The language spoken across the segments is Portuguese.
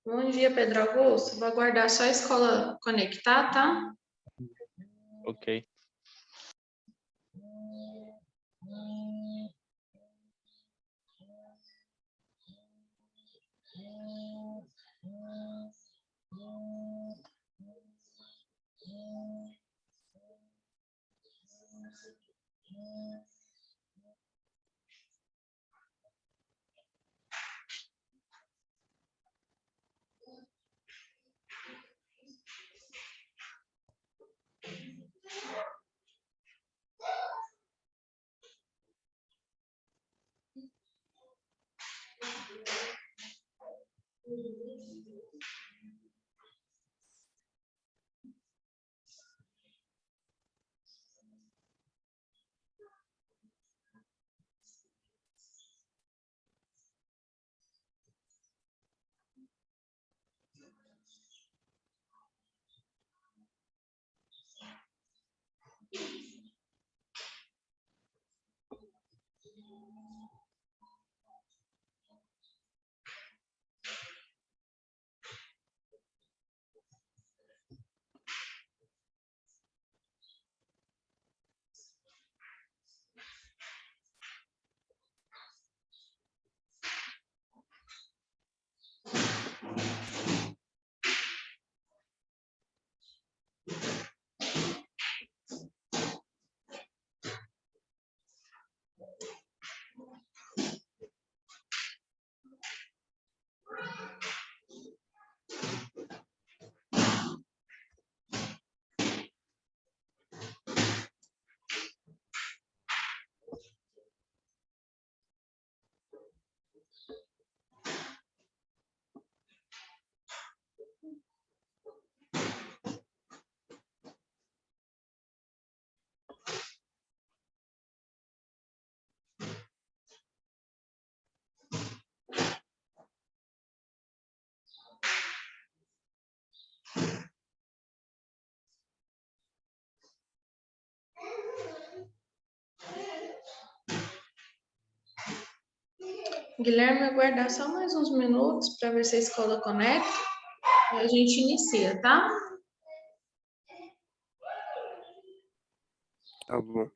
Bom dia, Pedro Augusto. Vou aguardar só a escola conectar, tá? Ok. Guilherme, aguardar só mais uns minutos para ver se a escola conecta e a gente inicia, tá? Tá bom.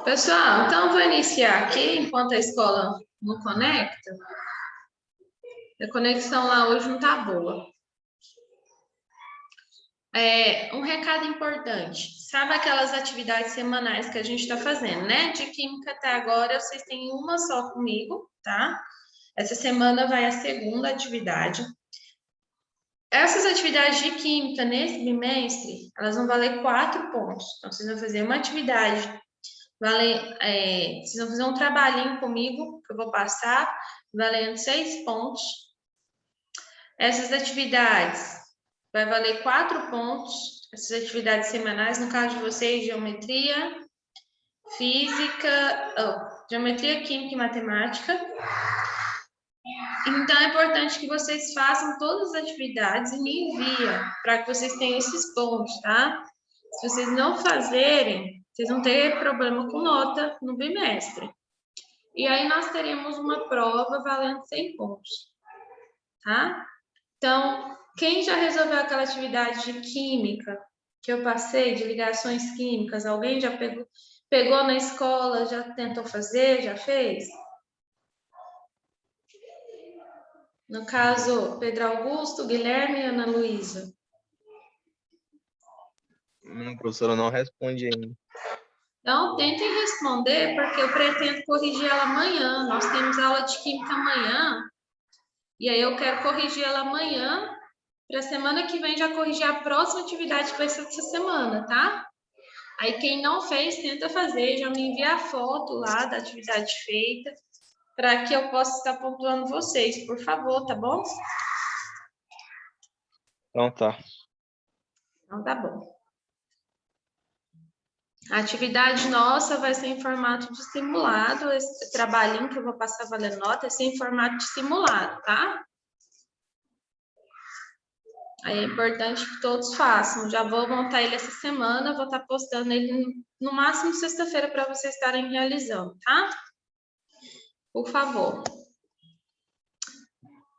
Pessoal, então eu vou iniciar aqui, enquanto a escola não conecta. A conexão lá hoje não tá boa. Um recado importante. Sabe aquelas atividades semanais que a gente está fazendo, né? De química até agora, vocês têm uma só comigo, tá? Essa semana vai a segunda atividade. Essas atividades de química nesse bimestre, elas vão valer 4 pontos. Então, vocês vão fazer uma atividade, vocês vão fazer um trabalhinho comigo, que eu vou passar, valendo 6 pontos. Essas atividades vai valer 4 pontos. Essas atividades semanais, no caso de vocês, geometria, geometria, química e matemática. Então, é importante que vocês façam todas as atividades e me enviem, para que vocês tenham esses pontos, tá? Se vocês não fazerem, vocês vão ter problema com nota no bimestre. E aí, nós teremos uma prova valendo 100 pontos, tá? Então, quem já resolveu aquela atividade de química que eu passei, de ligações químicas? Alguém já pegou na escola, já tentou fazer, já fez? No caso, Pedro Augusto, Guilherme e Ana Luísa. Professora, não responde ainda. Então, tentem responder, porque eu pretendo corrigir ela amanhã. Nós temos aula de química amanhã, e aí eu quero corrigir ela amanhã, para a semana que vem já corrigir a próxima atividade que vai ser essa semana, tá? Aí quem não fez, tenta fazer, já me envia a foto lá da atividade feita, para que eu possa estar pontuando vocês, por favor, tá bom? Então tá. Então tá bom. A atividade nossa vai ser em formato de simulado, esse trabalhinho que eu vou passar valendo nota, é em formato de simulado, tá? Aí é importante que todos façam. Já vou montar ele essa semana, vou estar postando ele no máximo sexta-feira para vocês estarem realizando, tá? Por favor.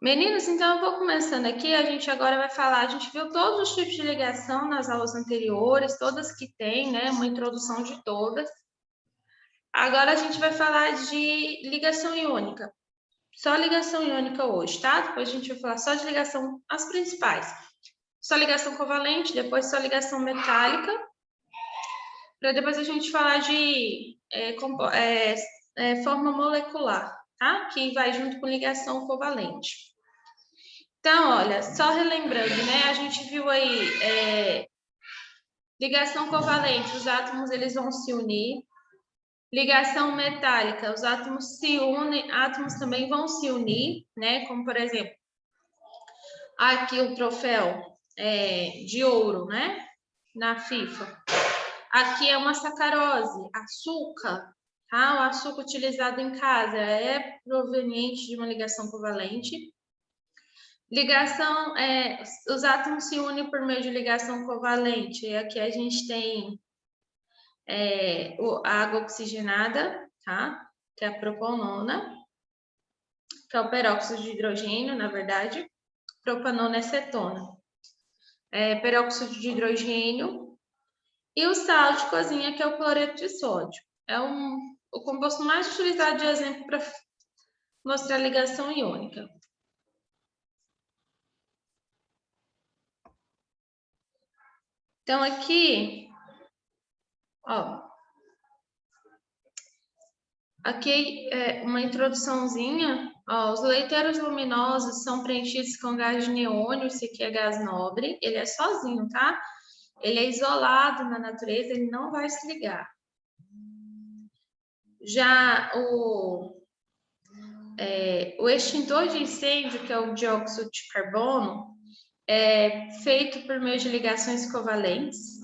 Meninos, então eu vou começando aqui, a gente agora vai falar, a gente viu todos os tipos de ligação nas aulas anteriores, todas que tem, né, uma introdução de todas. Agora a gente vai falar de ligação iônica, só ligação iônica hoje, tá? Depois a gente vai falar só de ligação, as principais. Só ligação covalente, depois só ligação metálica, para depois a gente falar de forma molecular, tá? Que vai junto com ligação covalente. Então, olha, só relembrando, né? A gente viu aí ligação covalente, os átomos eles vão se unir. Ligação metálica, os átomos se unem, átomos também vão se unir, né? Como, por exemplo, aqui o troféu de ouro, né? Na FIFA. Aqui é uma sacarose, açúcar, tá? O açúcar utilizado em casa é proveniente de uma ligação covalente. Ligação, os átomos se unem por meio de ligação covalente. E aqui a gente tem a água oxigenada, tá? Que é a propanona, que é o peróxido de hidrogênio, na verdade. Propanona é cetona. Peróxido de hidrogênio. E o sal de cozinha, que é o cloreto de sódio. É o composto mais utilizado de exemplo para mostrar a ligação iônica. Então, aqui, ó, aqui é uma introduçãozinha. Ó, os leiteiros luminosos são preenchidos com gás de neônio, esse aqui é gás nobre, ele é sozinho, tá? Ele é isolado na natureza, ele não vai se ligar. Já o extintor de incêndio, que é o dióxido de carbono, é feito por meio de ligações covalentes.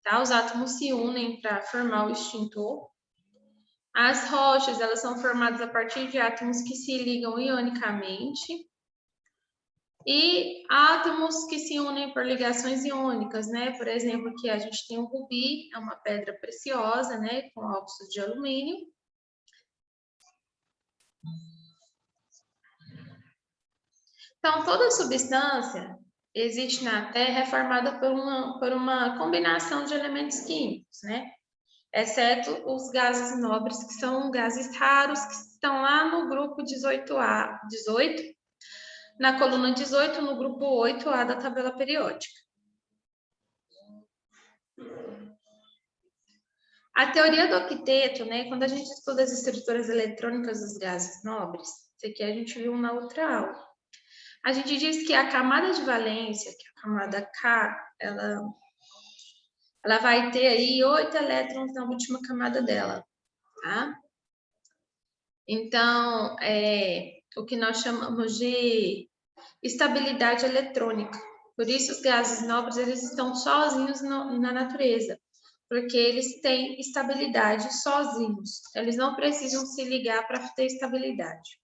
Tá? Os átomos se unem para formar o extintor. As rochas, elas são formadas a partir de átomos que se ligam ionicamente. E átomos que se unem por ligações iônicas, né? Por exemplo, aqui a gente tem o rubi, é uma pedra preciosa, né? Com óxido de alumínio. Então, toda substância existe na Terra é formada por uma combinação de elementos químicos, né? Exceto os gases nobres, que são gases raros, que estão lá no grupo 18, na coluna 18, no grupo 8A da tabela periódica. A teoria do octeto, né, quando a gente estuda as estruturas eletrônicas dos gases nobres, isso aqui a gente viu na outra aula, a gente diz que a camada de valência, que é a camada K, ela vai ter aí 8 elétrons na última camada dela, tá? Então, o que nós chamamos de estabilidade eletrônica. Por isso, os gases nobres, eles estão sozinhos na natureza, porque eles têm estabilidade sozinhos. Eles não precisam se ligar para ter estabilidade.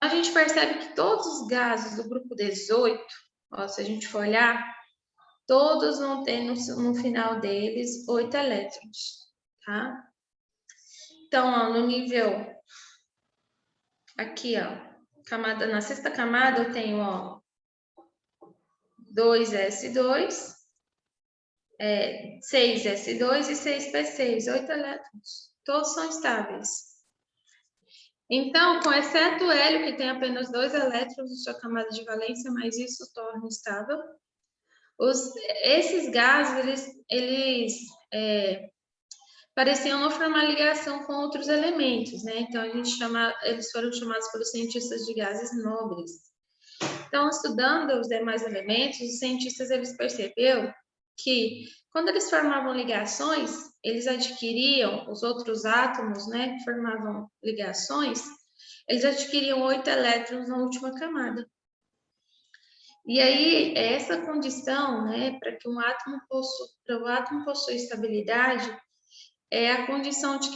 A gente percebe que todos os gases do grupo 18, ó, se a gente for olhar, todos vão ter no final deles 8 elétrons, tá? Então, ó, no nível aqui, ó, na sexta camada eu tenho, ó, 2s2, 6s2 e 6p6, 8 elétrons. Todos são estáveis. Então, com exceto o hélio, que tem apenas 2 elétrons em sua camada de valência, mas isso torna estável. Esses gases, eles pareciam não formar ligação com outros elementos, né? Então, eles foram chamados pelos cientistas de gases nobres. Então, estudando os demais elementos, os cientistas eles perceberam que quando eles formavam ligações, eles adquiriam, os outros átomos, né, que formavam ligações, eles adquiriam 8 elétrons na última camada. E aí, essa condição, né, para que o átomo possua estabilidade, é a condição de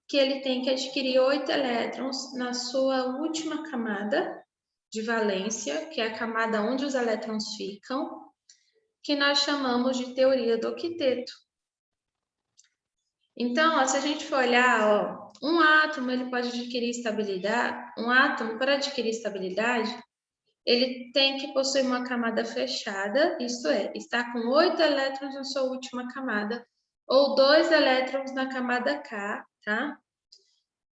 que ele tem que adquirir 8 elétrons na sua última camada de valência, que é a camada onde os elétrons ficam, que nós chamamos de teoria do octeto. Então, ó, se a gente for olhar, ó, um átomo ele pode adquirir estabilidade, um átomo para adquirir estabilidade, ele tem que possuir uma camada fechada, isto é, está com 8 elétrons na sua última camada, ou 2 elétrons na camada K, tá?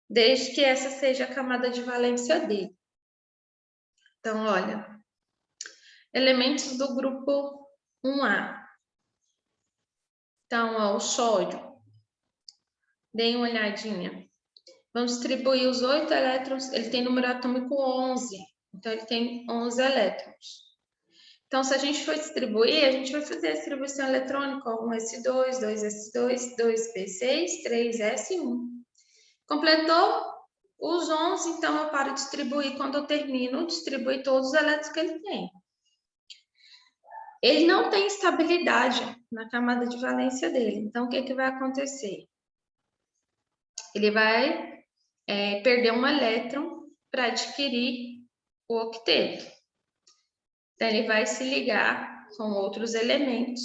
Desde que essa seja a camada de valência dele. Então, olha, elementos do grupo 1A. Então, ó, o sódio. Deem uma olhadinha. Vamos distribuir os 8 elétrons. Ele tem número atômico 11. Então, ele tem 11 elétrons. Então, se a gente for distribuir, a gente vai fazer a distribuição eletrônica. 1s2, 2s2, 2p6, 3s1. Completou os 11, então eu paro de distribuir. Quando eu termino, distribuir todos os elétrons que ele tem. Ele não tem estabilidade na camada de valência dele. Então, o que vai acontecer? Ele vai perder um elétron para adquirir o octeto. Então, ele vai se ligar com outros elementos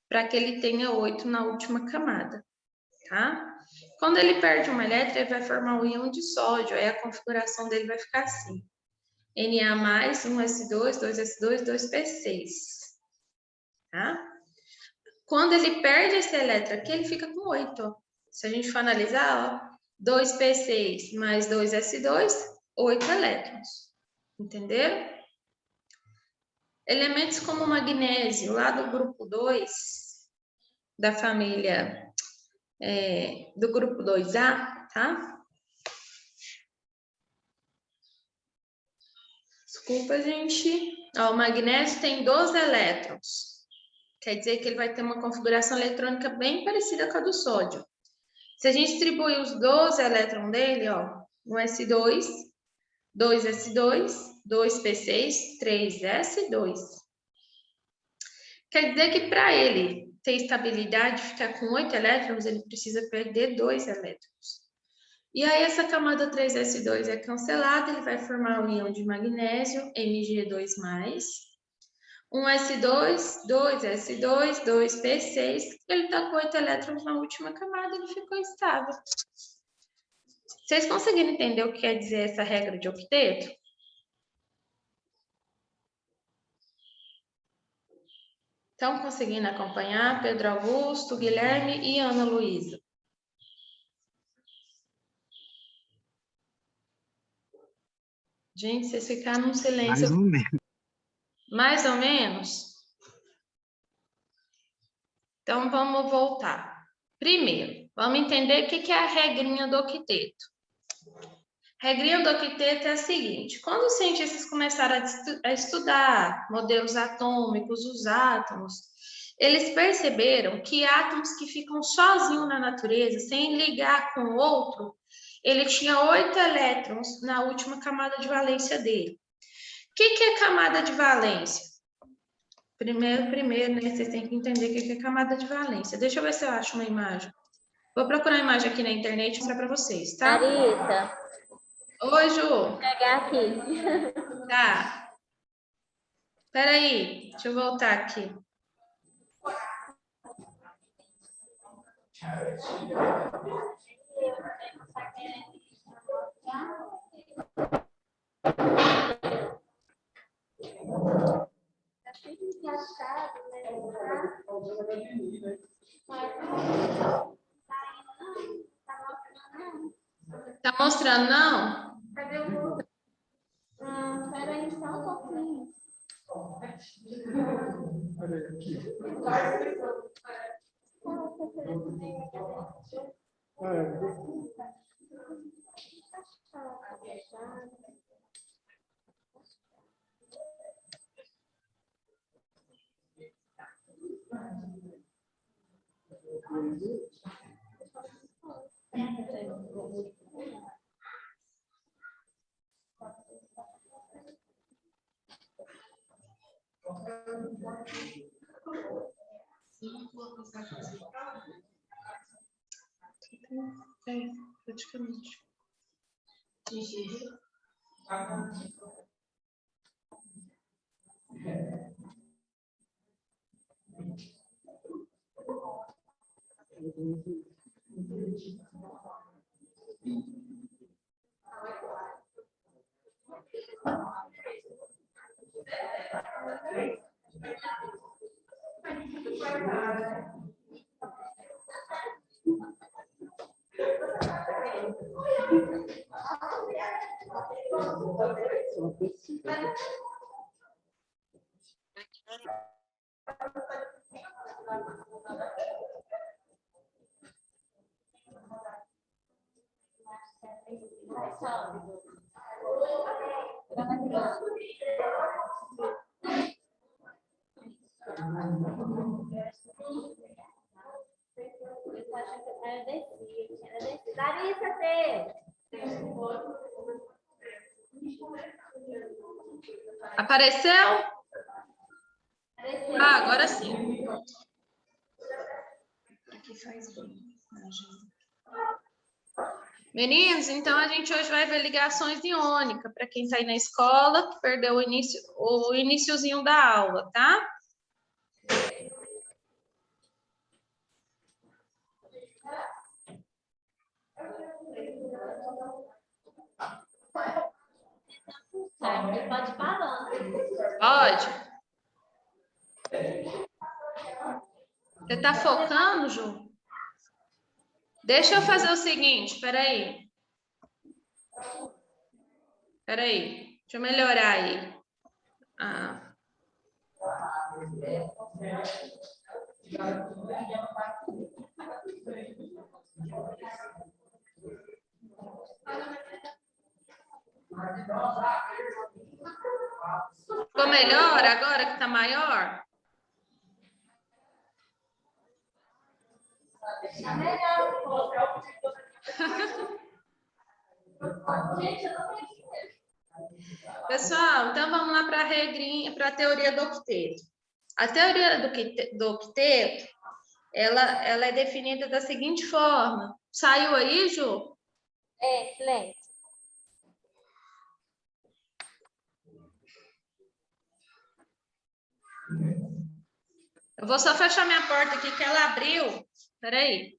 para que ele tenha 8 na última camada, tá? Quando ele perde um elétron, ele vai formar um íon de sódio, aí a configuração dele vai ficar assim. Na+, 1s2, 2s2, 2p6, tá? Quando ele perde esse elétron aqui, ele fica com 8, ó. Se a gente for analisar, ó, 2p6 mais 2s2, 8 elétrons. Entenderam? Elementos como o magnésio, lá do grupo 2, da família do grupo 2A, tá? Desculpa, gente. Ó, o magnésio tem 12 elétrons. Quer dizer que ele vai ter uma configuração eletrônica bem parecida com a do sódio. Se a gente distribuir os 12 elétrons dele, ó, um S2, 2S2, 2P6, 3S2. Quer dizer que para ele ter estabilidade, ficar com 8 elétrons, ele precisa perder 2 elétrons. E aí essa camada 3S2 é cancelada, ele vai formar o íon de magnésio, Mg2+, um S2, 2S2, 2P6, ele está com 8 elétrons na última camada, ele ficou estável. Vocês conseguiram entender o que quer dizer essa regra de octeto? Estão conseguindo acompanhar? Pedro Augusto, Guilherme e Ana Luísa. Gente, vocês ficaram num silêncio. Mais ou menos. Mais ou menos? Então, vamos voltar. Primeiro, vamos entender o que é a regrinha do octeto. A regrinha do octeto é a seguinte: quando os cientistas começaram a estudar modelos atômicos, os átomos, eles perceberam que átomos que ficam sozinhos na natureza, sem ligar com o outro, ele tinha 8 elétrons na última camada de valência dele. O que é camada de valência? Primeiro, né, vocês têm que entender o que é camada de valência. Deixa eu ver se eu acho uma imagem. Vou procurar uma imagem aqui na internet e mostrar para vocês, tá? Larissa. Oi, Ju. Vou pegar aqui. Tá. Espera aí, deixa eu voltar aqui. Tá mostrando, não? Cadê o... peraí, só um pouquinho. É, praticamente. Larissa, T. Apareceu? Ah, agora sim. Aqui faz bem. Meninos, então a gente hoje vai ver ligações iônicas, para quem está aí na escola, que perdeu o iniciozinho da aula, tá? Pode parar. Pode. Você está focando, Ju? Deixa eu fazer o seguinte, peraí. Peraí, deixa eu melhorar aí. Ah. Ficou melhor agora que está maior? Pessoal, então vamos lá para a regrinha, para a teoria do octeto. A teoria do octeto, ela é definida da seguinte forma. Saiu aí, Ju? É, silêncio. Eu vou só fechar minha porta aqui, que ela abriu. Espera aí.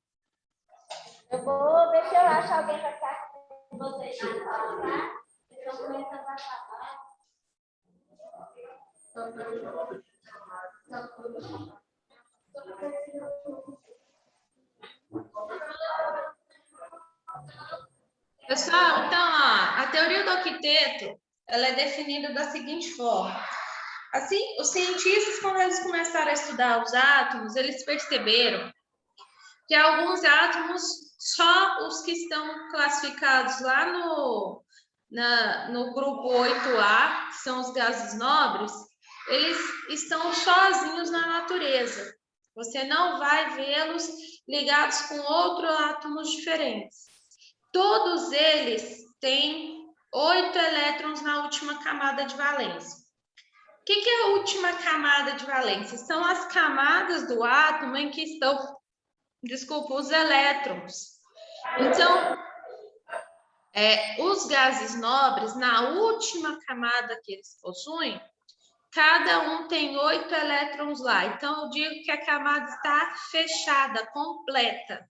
Eu vou ver se eu acho alguém para ficar com vocês. Estão começando a falar. Pessoal, então, ó, a teoria do octeto, ela é definida da seguinte forma. Assim, os cientistas, quando eles começaram a estudar os átomos, eles perceberam que alguns átomos, só os que estão classificados lá no grupo 8A, que são os gases nobres, eles estão sozinhos na natureza. Você não vai vê-los ligados com outros átomos diferentes. Todos eles têm 8 elétrons na última camada de valência. O que é a última camada de valência? São as camadas do átomo em que estão, os elétrons. Então, os gases nobres, na última camada que eles possuem, cada um tem 8 elétrons lá. Então, eu digo que a camada está fechada, completa.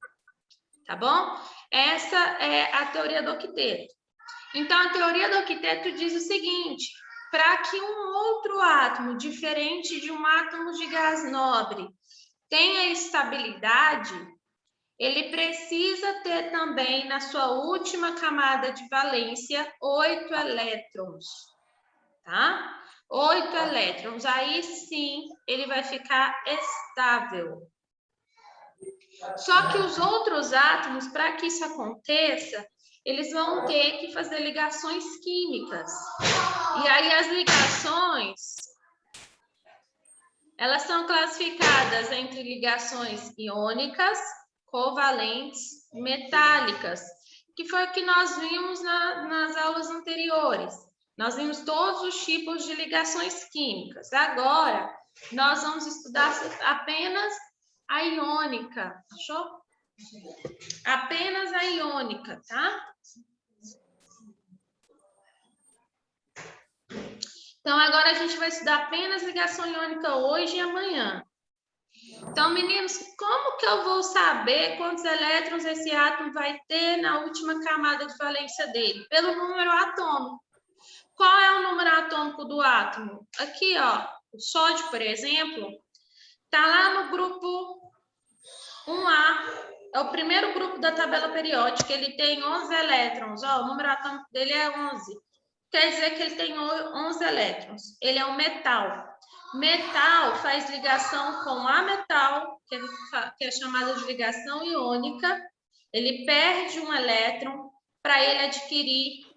Tá bom? Essa é a teoria do octeto. Então, a teoria do octeto diz o seguinte: para que um outro átomo, diferente de um átomo de gás nobre, tenha estabilidade, ele precisa ter também, na sua última camada de valência, 8 elétrons. Tá? 8 elétrons. Aí sim, ele vai ficar estável. Só que os outros átomos, para que isso aconteça, eles vão ter que fazer ligações químicas. E aí as ligações, elas são classificadas entre ligações iônicas, covalentes, metálicas, que foi o que nós vimos nas aulas anteriores. Nós vimos todos os tipos de ligações químicas. Agora, nós vamos estudar apenas a iônica, achou? Apenas a iônica, tá? Então, agora a gente vai estudar apenas ligação iônica hoje e amanhã. Então, meninos, como que eu vou saber quantos elétrons esse átomo vai ter na última camada de valência dele? Pelo número atômico. Qual é o número atômico do átomo? Aqui, ó, o sódio, por exemplo, tá lá no grupo 1A. É o primeiro grupo da tabela periódica. Ele tem 11 elétrons. Ó, o número atômico dele é 11. Quer dizer que ele tem 11 elétrons. Ele é um metal. Metal faz ligação com ametal, que é chamada de ligação iônica. Ele perde um elétron para ele adquirir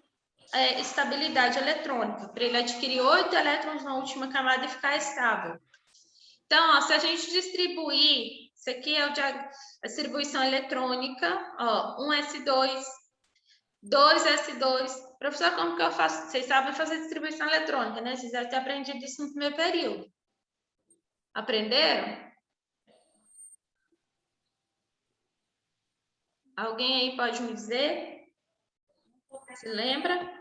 estabilidade eletrônica, para ele adquirir 8 elétrons na última camada e ficar estável. Então, ó, se a gente distribuir, isso aqui é a distribuição eletrônica, ó, 1s2, 2s2. Professor, como que eu faço? Vocês sabem fazer distribuição eletrônica, né? Vocês devem ter aprendido isso no primeiro período. Aprenderam? Alguém aí pode me dizer? Se lembra?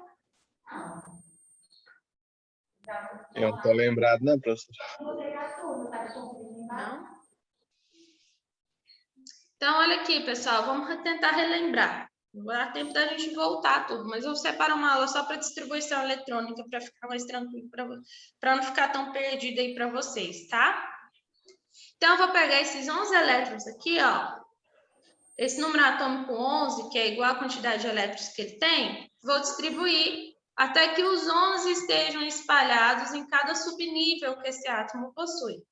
Eu não tô lembrado, não, professor. Não? Então, olha aqui, pessoal, vamos tentar relembrar. Não vai dar tempo da gente voltar tudo, mas eu separo uma aula só para distribuição eletrônica, para ficar mais tranquilo, para não ficar tão perdido aí para vocês, tá? Então, eu vou pegar esses 11 elétrons aqui, ó. Esse número atômico 11, que é igual à quantidade de elétrons que ele tem, vou distribuir até que os 11 estejam espalhados em cada subnível que esse átomo possui.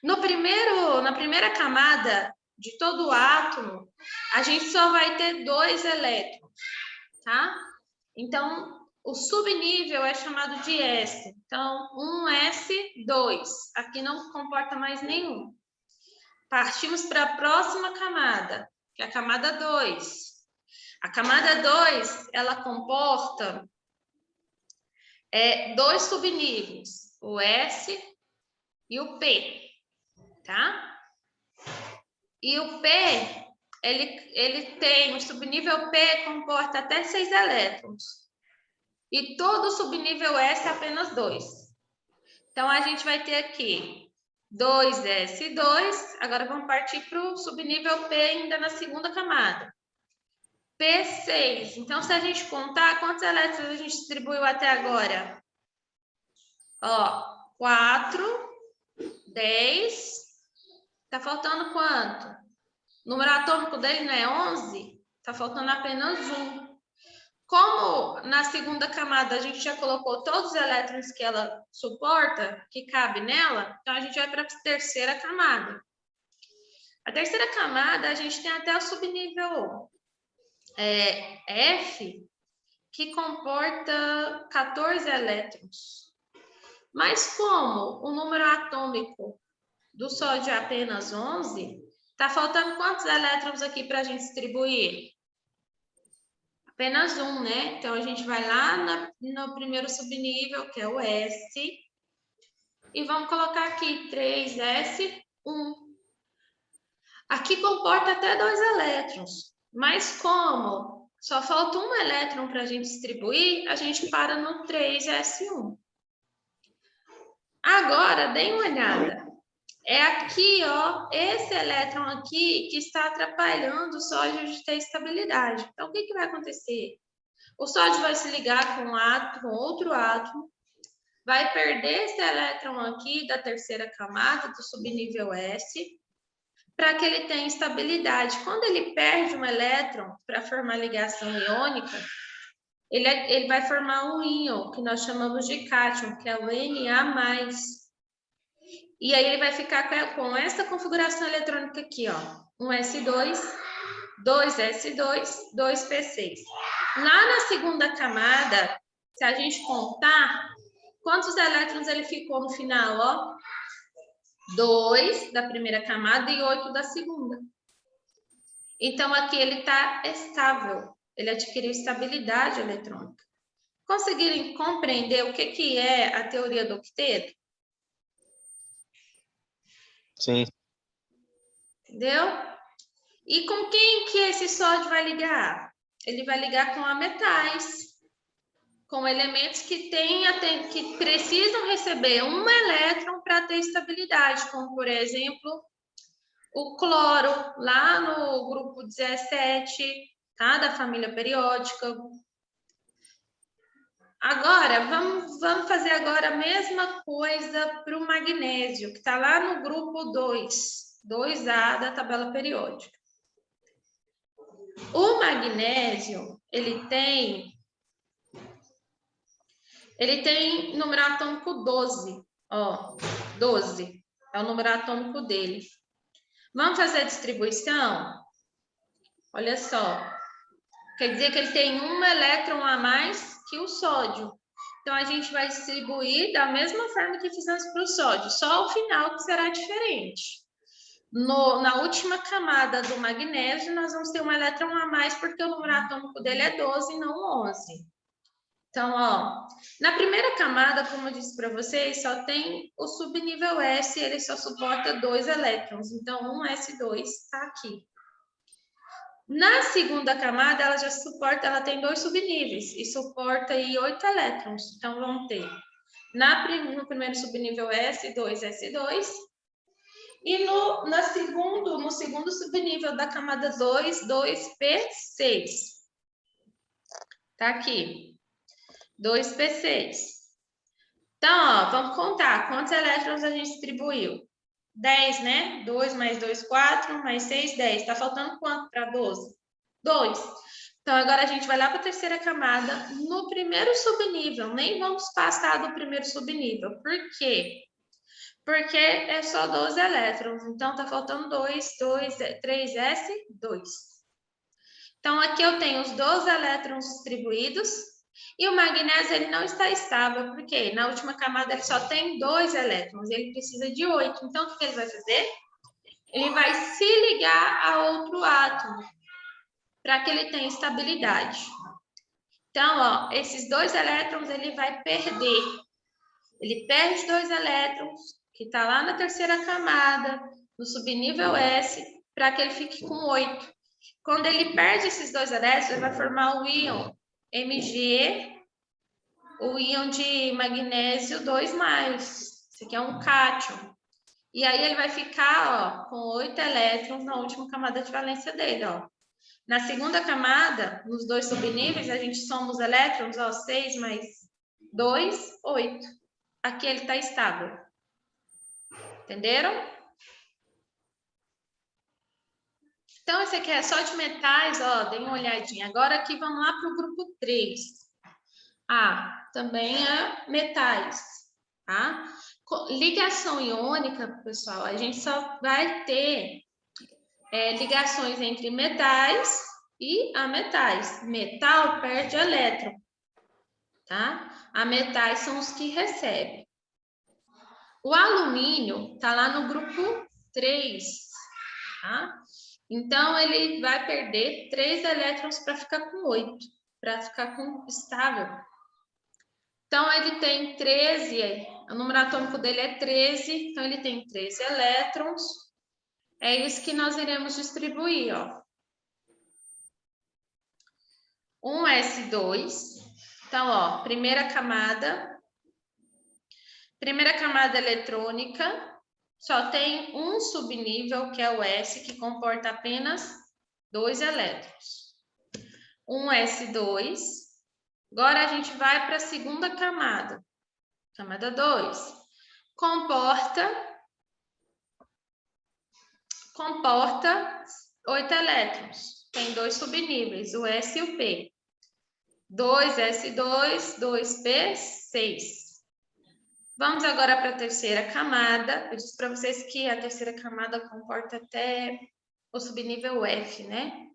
Na primeira camada de todo o átomo, a gente só vai ter 2 elétrons, tá? Então, o subnível é chamado de S. Então, 1s2. Aqui não comporta mais nenhum. Partimos para a próxima camada. que é a camada 2. A camada 2, ela comporta dois subníveis, o S e o P, tá? E o P, ele tem, o subnível P comporta até 6 elétrons. E todo subnível S é apenas 2. Então, a gente vai ter aqui 2S2. Agora, vamos partir para o subnível P ainda na segunda camada. P6. Então, se a gente contar, quantos elétrons a gente distribuiu até agora? Ó, 4, 10. Tá faltando quanto? O número atômico dele não é 11? Tá faltando apenas 1. Como na segunda camada a gente já colocou todos os elétrons que ela suporta, que cabe nela, então a gente vai para a terceira camada. A terceira camada, a gente tem até o subnível F, que comporta 14 elétrons. Mas como o número atômico do sódio é apenas 11, tá faltando quantos elétrons aqui para a gente distribuir? Apenas 1, né? Então, a gente vai lá no primeiro subnível, que é o S, e vamos colocar aqui 3S1. Aqui comporta até 2 elétrons, mas como só falta um elétron para a gente distribuir, a gente para no 3S1. Agora, deem uma olhada. É aqui, ó, esse elétron aqui que está atrapalhando o sódio de ter estabilidade. Então, o que vai acontecer? O sódio vai se ligar com outro átomo, vai perder esse elétron aqui da terceira camada, do subnível S, para que ele tenha estabilidade. Quando ele perde um elétron para formar ligação iônica, ele vai formar um íon, que nós chamamos de cátion, que é o Na+. E aí ele vai ficar com essa configuração eletrônica aqui, ó. 1s2, 2s2, 2p6. Lá na segunda camada, se a gente contar, quantos elétrons ele ficou no final, ó? 2 da primeira camada e 8 da segunda. Então, aqui ele está estável. Ele adquiriu estabilidade eletrônica. Conseguirem compreender o que é a teoria do octeto? Sim. Entendeu? E com quem que esse sódio vai ligar? Ele vai ligar com ametais, com elementos que precisam receber um elétron para ter estabilidade, como, por exemplo, o cloro, lá no grupo 17, tá? Da família periódica. Agora, vamos fazer agora a mesma coisa para o magnésio, que está lá no grupo 2A da tabela periódica. O magnésio, ele tem número atômico 12, ó, 12 é o número atômico dele. Vamos fazer a distribuição? Olha só, quer dizer que ele tem um elétron a mais que o sódio. Então, a gente vai distribuir da mesma forma que fizemos para o sódio, só o final que será diferente. Na última camada do magnésio, nós vamos ter um elétron a mais, porque o número atômico dele é 12 e não 11. Então, ó, na primeira camada, como eu disse para vocês, só tem o subnível S, ele só suporta 2 elétrons. Então, 1s2 está aqui. Na segunda camada, ela tem 2 subníveis e suporta aí 8 elétrons. Então, vamos ter no primeiro subnível S, 2s2. E no segundo subnível da camada 2, 2p6. Tá aqui. 2p6. Então, ó, vamos contar quantos elétrons a gente distribuiu. 10, né? 2 mais 2, 4, mais 6, 10. Tá faltando quanto para 12? 2. Então, agora a gente vai lá para a terceira camada, no primeiro subnível. Nem vamos passar do primeiro subnível. Por quê? Porque é só 12 elétrons. Então, tá faltando 3s, 2. Então, aqui eu tenho os 12 elétrons distribuídos. E o magnésio, ele não está estável, porque na última camada ele só tem 2 elétrons, ele precisa de 8. Então, o que ele vai fazer? ele vai se ligar a outro átomo, para que ele tenha estabilidade. Então, ó, esses 2 elétrons ele vai perder. Ele perde 2 elétrons, que está lá na terceira camada, no subnível S, para que ele fique com 8. Quando ele perde esses 2 elétrons, ele vai formar o íon Mg, o íon de magnésio 2+. Esse aqui é um cátion. E aí ele vai ficar, ó, com 8 elétrons na última camada de valência dele, ó. Na segunda camada, nos 2 subníveis, a gente soma os elétrons, ó, 6 mais 2, 8. Aqui ele está estável. Entenderam? Então, esse aqui é só de metais, ó, dê uma olhadinha. Agora aqui vamos lá para o grupo 3. Ah, também é metais, tá? Ligação iônica, pessoal, a gente só vai ter ligações entre metais e ametais. Metal perde elétron, tá? Ametais são os que recebem. O alumínio está lá no grupo 3, tá? Então, ele vai perder 3 elétrons para ficar com 8, para ficar com estável. Então, ele tem 13, o número atômico dele é 13, então ele tem 13 elétrons. É isso que nós iremos distribuir, ó. Um S2. Então, ó, primeira camada eletrônica, só tem um subnível, que é o S, que comporta apenas 2 elétrons. Um S2. Agora, a gente vai para a segunda camada. Camada 2. Comporta 8 elétrons. Tem 2 subníveis, o S e o P. 2S2, 2P, 6. Vamos agora para a terceira camada. Eu disse para vocês que a terceira camada comporta até o subnível F, né?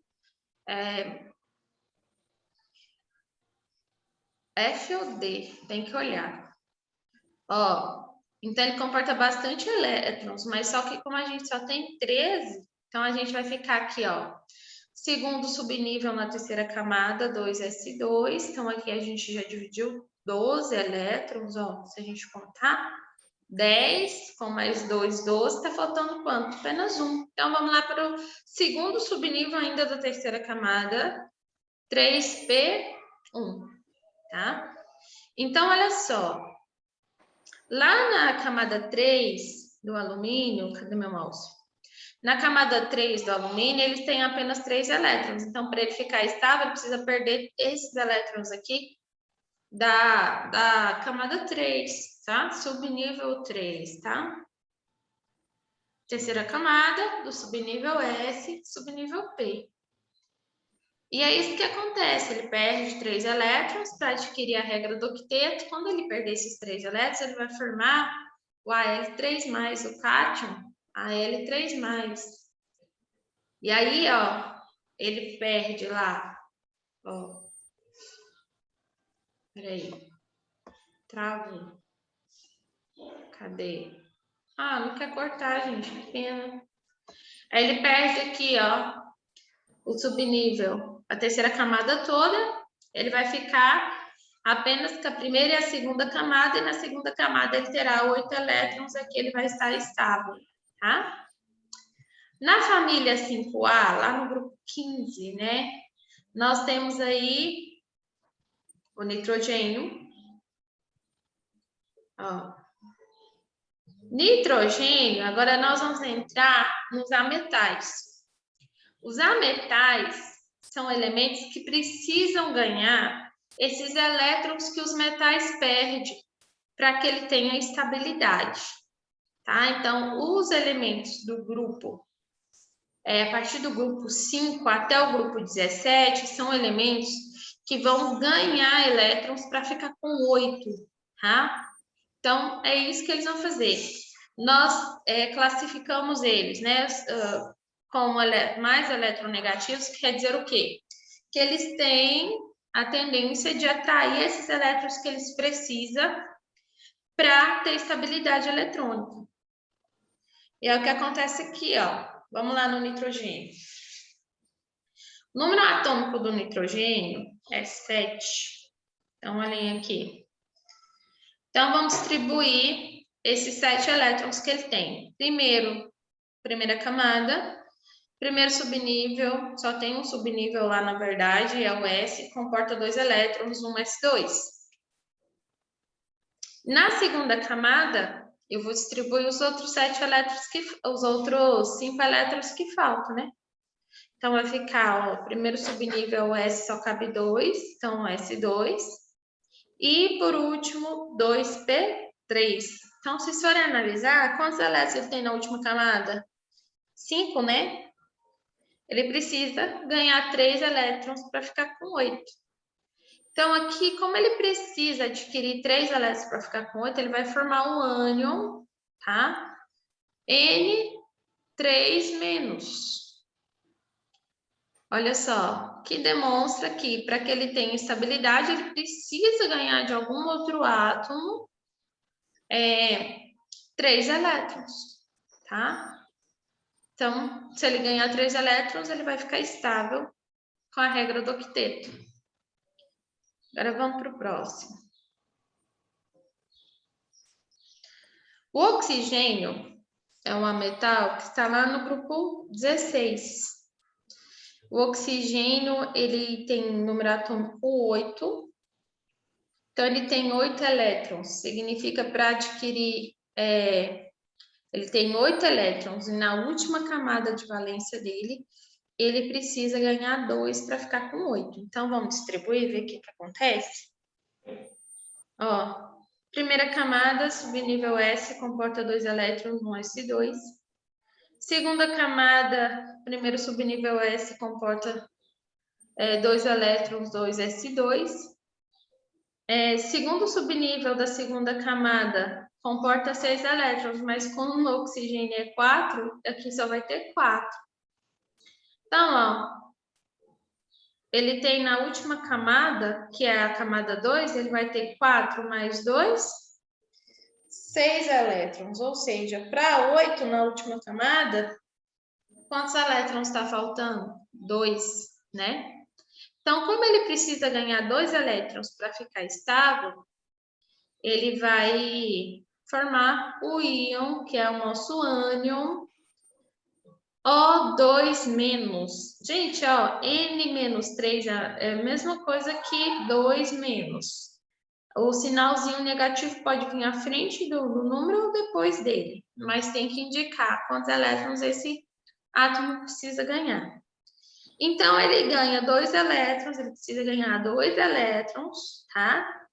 F ou D? Tem que olhar. Ó, então ele comporta bastante elétrons, mas só que como a gente só tem 13, então a gente vai ficar aqui, ó. Segundo subnível na terceira camada, 2S2. Então aqui a gente já dividiu 12 elétrons, ó. Se a gente contar, 10 com mais 2, 12, tá faltando quanto? Apenas 1. Então vamos lá para o segundo subnível ainda da terceira camada, 3P1, tá? Então olha só, lá na camada 3 do alumínio, cadê meu mouse? Na camada 3 do alumínio, eles têm apenas 3 elétrons. Então, para ele ficar estável, ele precisa perder esses elétrons aqui da camada 3, tá? Subnível 3, tá? Terceira camada, do subnível S, subnível P. E é isso que acontece, ele perde 3 elétrons para adquirir a regra do octeto. Quando ele perder esses 3 elétrons, ele vai formar o Al3+, o cátion, Al3+. E aí, ó, ele perde lá, ó. Peraí. Travou. Cadê? Ah, não quer cortar, gente, que pena. Aí ele perde aqui, ó, o subnível, a terceira camada toda. Ele vai ficar apenas com a primeira e a segunda camada, e na segunda camada ele terá 8 elétrons, aqui ele vai estar estável, tá? Na família 5A, lá no grupo 15, né? Nós temos aí o nitrogênio. Ó. Nitrogênio, agora nós vamos entrar nos ametais. Os ametais são elementos que precisam ganhar esses elétrons que os metais perdem para que ele tenha estabilidade, tá? Então, os elementos do grupo, a partir do grupo 5 até o grupo 17, são elementos que vão ganhar elétrons para ficar com 8, tá? Então, é isso que eles vão fazer. Nós classificamos eles, né, como mais eletronegativos, que quer dizer o quê? Que eles têm a tendência de atrair esses elétrons que eles precisam para ter estabilidade eletrônica. E é o que acontece aqui, ó. Vamos lá no nitrogênio. O número atômico do nitrogênio é 7. Então, olhem aqui. Então, vamos distribuir esses 7 elétrons que ele tem. Primeira camada. Primeiro subnível, só tem um subnível lá, na verdade, é o S, comporta 2 elétrons, um S2. Na segunda camada, eu vou distribuir os outros 7 elétrons, os outros 5 elétrons que faltam, né? Então, vai ficar, ó, o primeiro subnível S só cabe 2, então S2. E, por último, 2P3. Então, se forem analisar, quantos elétrons ele tem na última camada? 5, né? Ele precisa ganhar 3 elétrons para ficar com 8. Então, aqui, como ele precisa adquirir 3 elétrons para ficar com 8, ele vai formar um ânion, tá? N3-. Olha só, que demonstra que para que ele tenha estabilidade, ele precisa ganhar de algum outro átomo 3 elétrons, tá? Então, se ele ganhar 3 elétrons, ele vai ficar estável com a regra do octeto. Agora vamos para o próximo. O oxigênio é um metal que está lá no grupo 16. O oxigênio, ele tem número atômico 8. Então, ele tem 8 elétrons. Significa para adquirir... ele tem 8 elétrons e na última camada de valência dele, ele precisa ganhar 2 para ficar com 8. Então, vamos distribuir e ver o que acontece? Ó, primeira camada, subnível S, comporta 2 elétrons, um S2. Segunda camada, primeiro subnível S, comporta 2 elétrons, 2 S2. Segundo subnível da segunda camada, comporta 6 elétrons, mas como no oxigênio é 4, aqui só vai ter 4. Então, ó, ele tem na última camada, que é a camada 2, ele vai ter 4 mais 2, 6 elétrons. Ou seja, para 8 na última camada, quantos elétrons está faltando? 2, né? Então, como ele precisa ganhar 2 elétrons para ficar estável, ele vai formar o íon, que é o nosso ânion, O2-. Gente, ó, N-3 é a mesma coisa que 2-. O sinalzinho negativo pode vir à frente do número ou depois dele, mas tem que indicar quantos elétrons esse átomo precisa ganhar. Então, ele ganha 2 elétrons, ele precisa ganhar 2 elétrons, tá?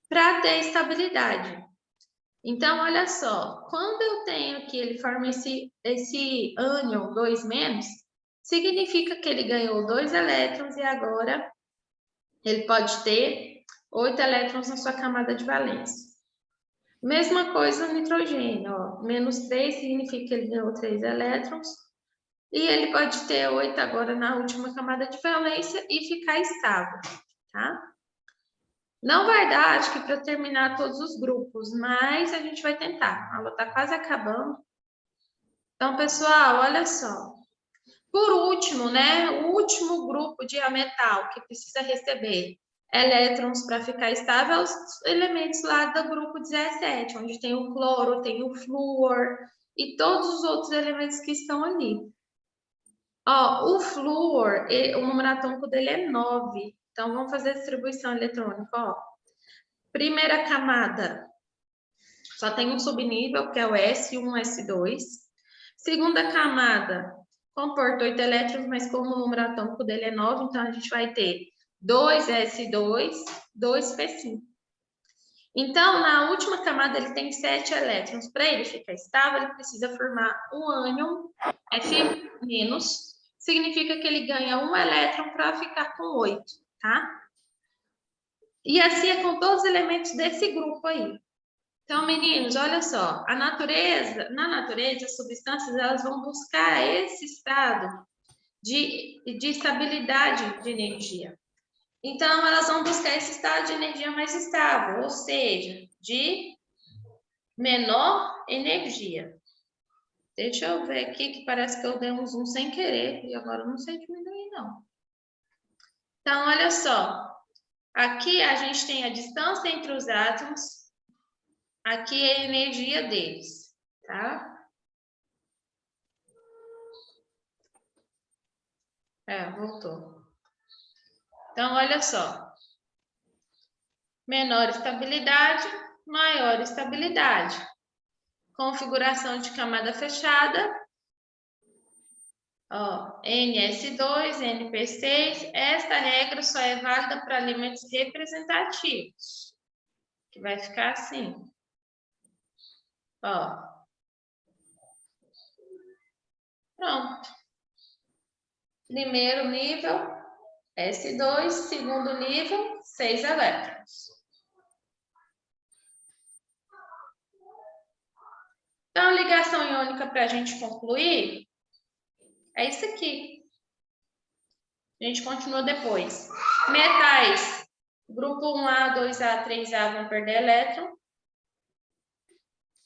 Para ter estabilidade. Então, olha só, quando eu tenho que ele forma esse ânion 2-, significa que ele ganhou 2 elétrons e agora ele pode ter 8 elétrons na sua camada de valência. Mesma coisa no nitrogênio, ó, -3 significa que ele ganhou 3 elétrons e ele pode ter 8 agora na última camada de valência e ficar estável, tá? Não vai dar, acho que para terminar todos os grupos, mas a gente vai tentar. A aula está quase acabando. Então, pessoal, olha só. Por último, né? O último grupo de metal que precisa receber elétrons para ficar estável, os elementos lá do grupo 17, onde tem o cloro, tem o flúor e todos os outros elementos que estão ali. Ó, o flúor, o número atômico dele é 9. Então, vamos fazer a distribuição eletrônica, ó. Primeira camada, só tem um subnível, que é o S e um S2. Segunda camada, comporta 8 elétrons, mas como o número atômico dele é 9, então a gente vai ter 2S2, 2P5. Então, na última camada, ele tem 7 elétrons. Para ele ficar estável, ele precisa formar um ânion F-, significa que ele ganha um elétron para ficar com 8, tá? E assim é com todos os elementos desse grupo aí. Então, meninos, olha só, na natureza, as substâncias elas vão buscar esse estado de estabilidade de energia. Então, elas vão buscar esse estado de energia mais estável, ou seja, de menor energia. Deixa eu ver aqui, que parece que eu dei um zoom sem querer, e agora eu não sei diminuir, não. Então, olha só. Aqui a gente tem a distância entre os átomos. Aqui é a energia deles, tá? Voltou. Então, olha só. Menor estabilidade, maior estabilidade. Configuração de camada fechada. Ó, NS2, NP6. Esta regra só é válida para limites representativos. Que vai ficar assim. Ó. Pronto. Primeiro nível, S2. Segundo nível, 6 elétrons. Então, a ligação iônica, para a gente concluir, é isso aqui. A gente continua depois. Metais. Grupo 1A, 2A, 3A vão perder elétron.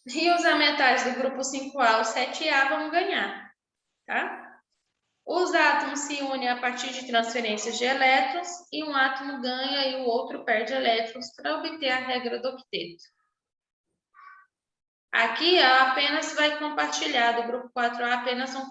E os metais do grupo 5A, o 7A, vão ganhar. Tá? Os átomos se unem a partir de transferências de elétrons e um átomo ganha e o outro perde elétrons para obter a regra do octeto. Aqui apenas vai compartilhar, do grupo 4A apenas vão